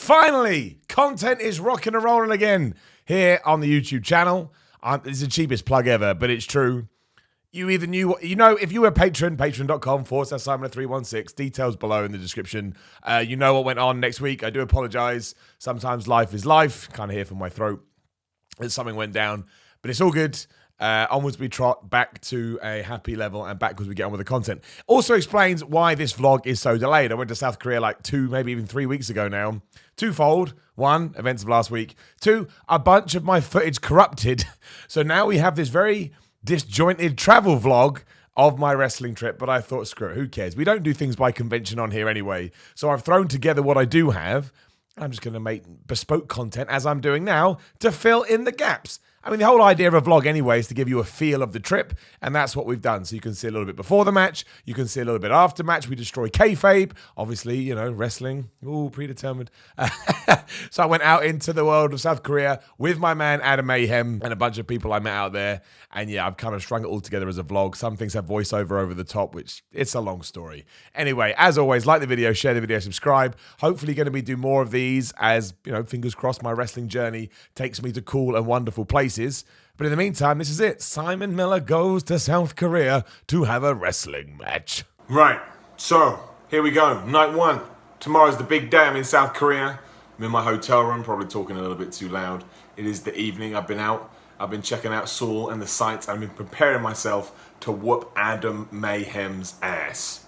Finally, content is rocking and rolling again here on the YouTube channel. It's the cheapest plug ever, but it's true. You either knew, if you were a patron, patreon.com/Simon316, details below in the description. You know what went on next week. I do apologize. Sometimes life is life. Kind of hear from my throat that something went down, but it's all good. Onwards we trot, back to a happy level, and backwards we get on with the content. Also explains why this vlog is so delayed. I went to South Korea like 2, maybe even 3 weeks ago now. Twofold. 1, events of last week. 2, a bunch of my footage corrupted. So now we have this very disjointed travel vlog of my wrestling trip, but I thought, screw it, who cares? We don't do things by convention on here anyway. So I've thrown together what I do have. I'm just going to make bespoke content, as I'm doing now, to fill in the gaps. I mean, the whole idea of a vlog anyway is to give you a feel of the trip, and that's what we've done. So you can see a little bit before the match, you can see a little bit after match. We destroy kayfabe, obviously, wrestling, predetermined. So I went out into the world of South Korea with my man Adam Mayhem and a bunch of people I met out there, and yeah, I've kind of strung it all together as a vlog. Some things have voiceover over the top, which it's a long story. Anyway, as always, like the video, share the video, subscribe. Hopefully going to be do more of these as, fingers crossed, my wrestling journey takes me to cool and wonderful places. But in the meantime, this is it. Simon Miller goes to South Korea to have a wrestling match. Right, so here we go. Night 1. Tomorrow's the big day. I'm in South Korea. I'm in my hotel room, probably talking a little bit too loud. It is the evening. I've been out. I've been checking out Seoul and the sights. I've been preparing myself to whoop Adam Mayhem's ass.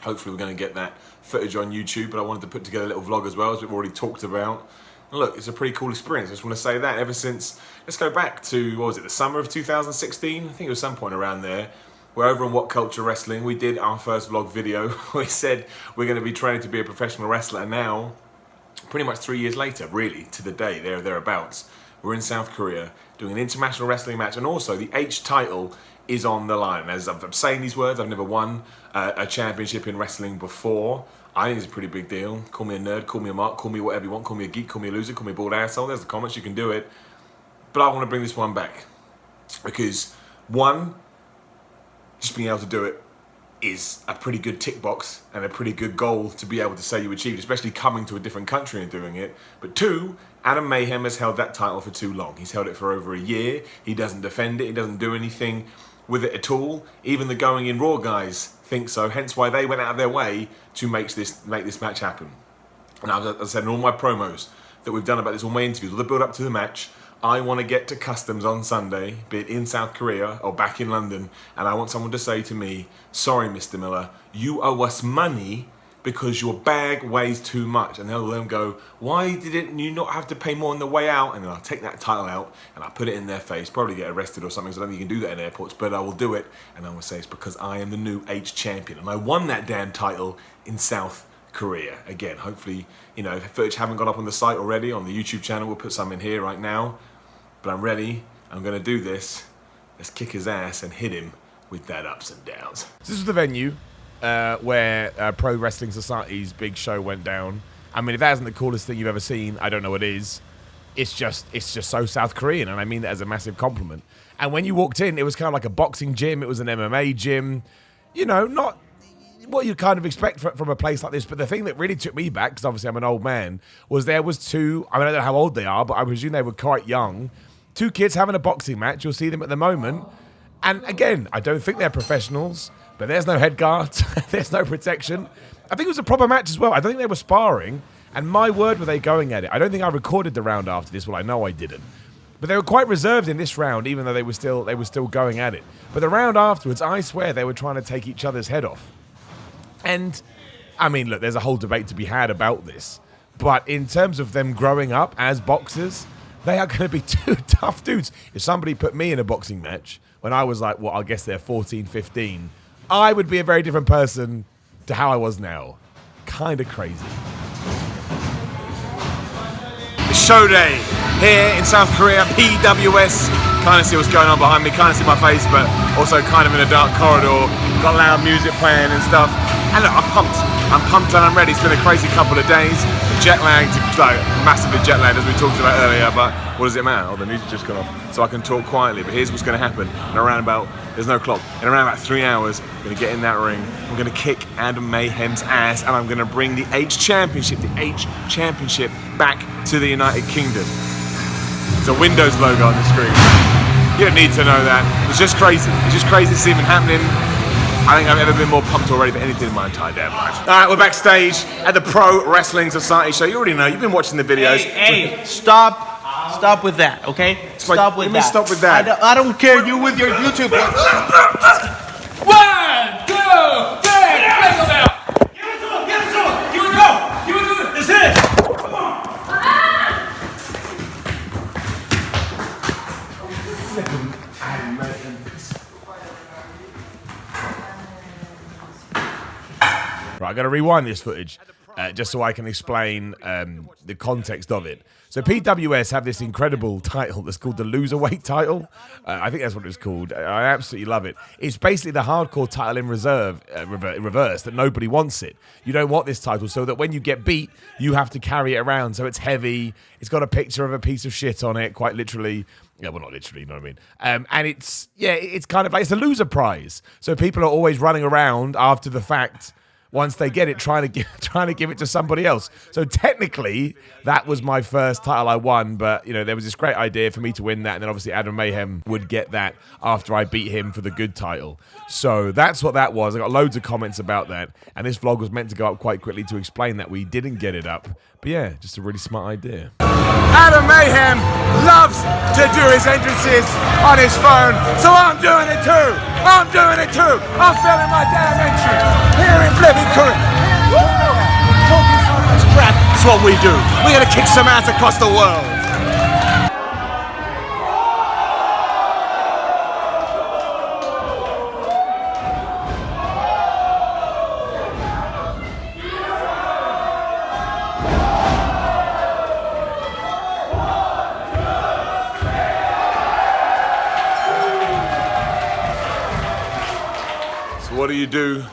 Hopefully we're going to get that footage on YouTube, but I wanted to put together a little vlog as well, as we've already talked about. Look, it's a pretty cool experience. I just want to say that ever since, let's go back to, the summer of 2016? I think it was some point around there. We're over on What Culture Wrestling. We did our first vlog video. We said we're going to be training to be a professional wrestler. And now, pretty much 3 years later, really, to the day, thereabouts, we're in South Korea doing an international wrestling match. And also, the H title is on the line. As I'm saying these words, I've never won a championship in wrestling before. I think it's a pretty big deal. Call me a nerd, call me a mark, call me whatever you want, call me a geek, call me a loser, call me a bald asshole. There's the comments, you can do it. But I want to bring this one back. Because, 1, just being able to do it is a pretty good tick box and a pretty good goal to be able to say you achieved, especially coming to a different country and doing it. But 2, Adam Mayhem has held that title for too long. He's held it for over a year. He doesn't defend it. He doesn't do anything with it at all. Even the Going In Raw guys think so, hence why they went out of their way to make this match happen. And as I said in all my promos that we've done about this, all my interviews, all the build up to the match, I want to get to customs on Sunday, be it in South Korea or back in London, and I want someone to say to me, sorry Mr. Miller, you owe us money because your bag weighs too much. And they'll then go, why didn't you not have to pay more on the way out? And then I'll take that title out and I'll put it in their face, probably get arrested or something, so I don't think you can do that in airports, but I will do it. And I will say it's because I am the new H champion. And I won that damn title in South Korea. Again, hopefully, if footage haven't gone up on the site already, on the YouTube channel, we'll put some in here right now. But I'm ready. I'm going to do this. Let's kick his ass and hit him with that ups and downs. This is the venue where Pro Wrestling Society's big show went down. I mean, if that isn't the coolest thing you've ever seen, I don't know what is. It's just so South Korean, and I mean that as a massive compliment. And when you walked in, it was kind of like a boxing gym. It was an MMA gym. Not what you'd kind of expect from a place like this. But the thing that really took me back, because obviously I'm an old man, was there was 2, I don't know how old they are, but I presume they were quite young. 2 kids having a boxing match. You'll see them at the moment. And again, I don't think they're professionals, but there's no head guards. There's no protection. I think it was a proper match as well. I don't think they were sparring. And my word, were they going at it. I don't think I recorded the round after this. Well, I know I didn't. But they were quite reserved in this round, even though they were still going at it. But the round afterwards, I swear they were trying to take each other's head off. And, I mean, look, there's a whole debate to be had about this. But in terms of them growing up as boxers, they are going to be 2 tough dudes. If somebody put me in a boxing match when I was like, I guess they're 14, 15, I would be a very different person to how I was now. Kind of crazy. It's show day here in South Korea, PWS. Kind of see what's going on behind me. Kind of see my face, but also kind of in a dark corridor. Got loud music playing and stuff. And look, I'm pumped. I'm pumped and I'm ready. It's been a crazy couple of days. Jet lagged, like massively jet lagged as we talked about earlier, but what does it matter? Oh, the music just gone off. So I can talk quietly, but here's what's going to happen. In around about, there's no clock, in around about 3 hours, I'm going to get in that ring. I'm going to kick Adam Mayhem's ass and I'm going to bring the H Championship back to the United Kingdom. There's a Windows logo on the screen. You don't need to know that. It's just crazy. It's just crazy it's even happening. I think I've ever been more pumped already for anything in my entire damn life. All right, we're backstage at the Pro Wrestling Society show. You already know. You've been watching the videos. Hey, stop with that, okay? Stop with that. Stop with that. I don't care. You with your YouTube. 1, 2, 3, let's go! Give it to him! Give it to him! Give it to him! That's it! Come on! Right, I got to rewind this footage just so I can explain the context of it. So PWS have this incredible title that's called the Loserweight title. I think that's what it's called. I absolutely love it. It's basically the hardcore title in reverse, that nobody wants it. You don't want this title, so that when you get beat, you have to carry it around. So it's heavy. It's got a picture of a piece of shit on it, quite literally. Yeah, well, not literally, you know what I mean? And it's kind of like, it's a loser prize. So people are always running around after the fact, once they get it, trying to give it to somebody else. So technically, that was my first title I won, but you know, there was this great idea for me to win that, and then obviously Adam Mayhem would get that after I beat him for the good title. So that's what that was. I got loads of comments about that, and this vlog was meant to go up quite quickly to explain that we didn't get it up. But yeah, just a really smart idea. Adam Mayhem loves to do his entrances on his phone, so I'm doing it too. I'm filming my damn entrance here in flipping Korea. Talking so much crap. That's what we do. We're gonna kick some ass across the world. What do you do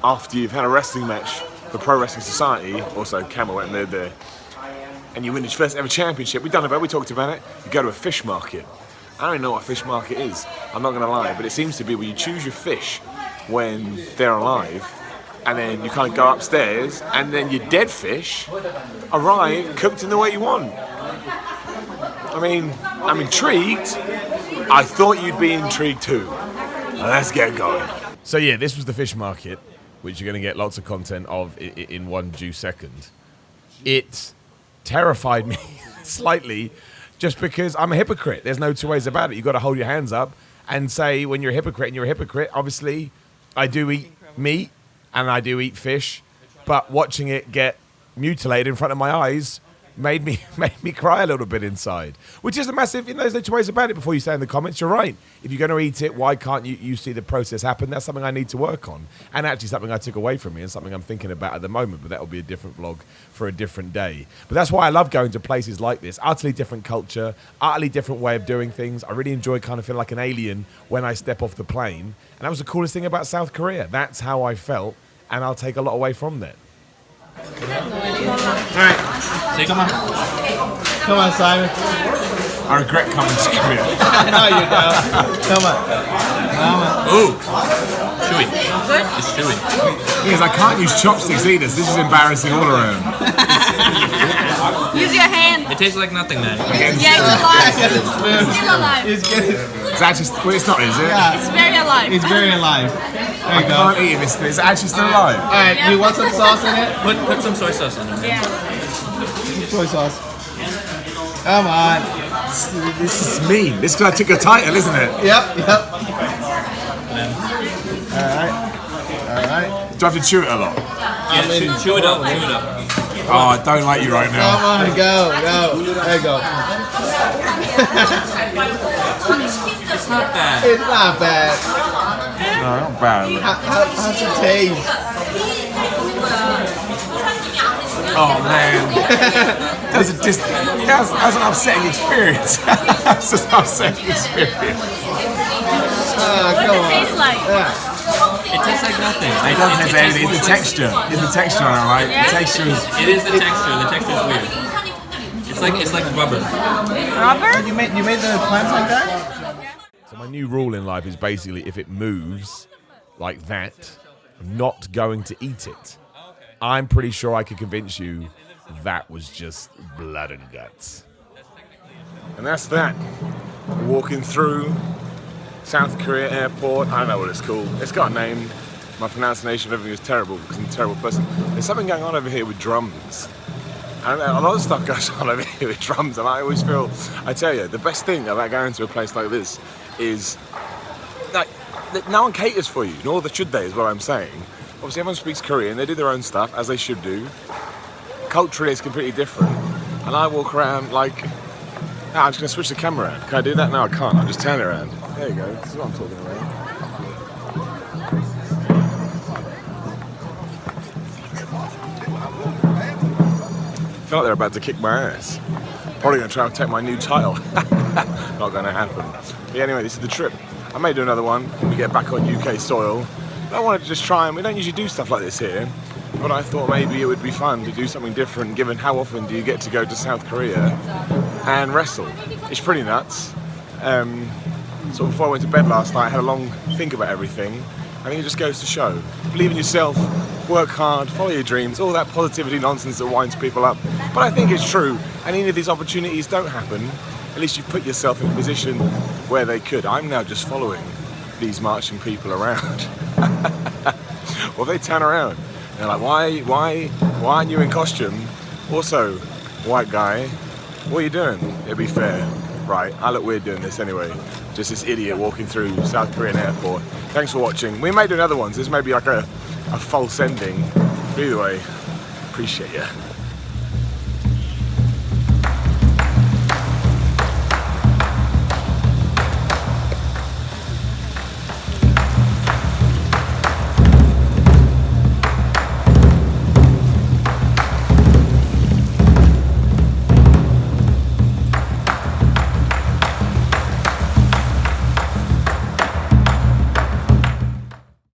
after you've had a wrestling match for Pro Wrestling Society? Also, Camel went there, and you win your first ever championship. We talked about it. You go to a fish market. I don't even know what a fish market is. I'm not gonna lie, but it seems to be where you choose your fish when they're alive, and then you kind of go upstairs, and then your dead fish arrive cooked in the way you want. I mean, I'm intrigued. I thought you'd be intrigued too. Now let's get going. So yeah, this was the fish market, which you're going to get lots of content of in one due second. It terrified me slightly, just because I'm a hypocrite. There's no two ways about it. You've got to hold your hands up and say when you're a hypocrite, and you're a hypocrite. Obviously, I do eat meat and I do eat fish, but watching it get mutilated in front of my eyes made me cry a little bit inside, which is a massive, you know, there's no two ways about it. Before you say in the comments, you're right. If you're going to eat it, why can't you see the process happen? That's something I need to work on, and actually something I took away from me and something I'm thinking about at the moment, but that'll be a different vlog for a different day. But that's why I love going to places like this. Utterly different culture, utterly different way of doing things. I really enjoy kind of feeling like an alien when I step off the plane, and that was the coolest thing about South Korea. That's how I felt, and I'll take a lot away from that. Alright, so come on. Come on, Simon. I regret coming to Korea. No, you don't. Come on. Ooh, chewy. It's chewy. Because I can't use chopsticks either, so this is embarrassing all around. Use your hand. It tastes like nothing then. Yeah, it's alive. It's still alive. It's actually, well, it's not, is it? Yeah. It's very alive. It's very alive. There you go. I can't eat this. It's actually still alive. Alright, you want some sauce in it? Put some soy sauce in it. Yeah. Soy sauce. Come on. This is mean. This is because I took your title, isn't it? Yep. Alright. Do I have to chew it a lot? Yeah, chew it up. Oh, I don't like you right Come now. on, go. There you go. It's not bad. It's not bad. No, not bad. How's it taste? Oh, man. That's an upsetting experience. That's just an upsetting experience. Come What does on. it taste like? Yeah. It tastes like nothing. It doesn't taste like anything. It's the texture. It's the texture on it, right? Yeah? The texture is... It is the texture. The texture is weird. It's like rubber. Rubber? You made the plants like that? So my new rule in life is basically if it moves like that, I'm not going to eat it. I'm pretty sure I could convince you that was just blood and guts. And that's that. Walking through South Korea airport. I don't know what it's called. It's got a name. My pronunciation of everything is terrible because I'm a terrible person. There's something going on over here with drums. And a lot of stuff goes on over here with drums, and I always feel, I tell you, the best thing about going to a place like this is like that no one caters for you, nor should they, is what I'm saying. Obviously everyone speaks Korean, they do their own stuff, as they should do. Culturally it's completely different, and I walk around like, I'm just going to switch the camera around. Can I do that? No, I can't, I'll just turn it around. There you go, this is what I'm talking about. I feel like they're about to kick my ass. Probably going to try and take my new title. Not going to happen. But anyway, this is the trip. I may do another one when we get back on UK soil. But I wanted to just try, and we don't usually do stuff like this here, but I thought maybe it would be fun to do something different, given how often do you get to go to South Korea and wrestle. It's pretty nuts. So before I went to bed last night, I had a long think about everything. I think it just goes to show. Believe in yourself, work hard, follow your dreams, all that positivity nonsense that winds people up. But I think it's true, and even if these opportunities don't happen, at least you put yourself in a position where they could. I'm now just following these marching people around. Well, they turn around. They're like, why aren't you in costume? Also, white guy, what are you doing? It'd be fair. Right, I look weird doing this anyway. Just this idiot walking through South Korean airport. Thanks for watching. We may do another one. So this may be like a false ending. But either way, appreciate you.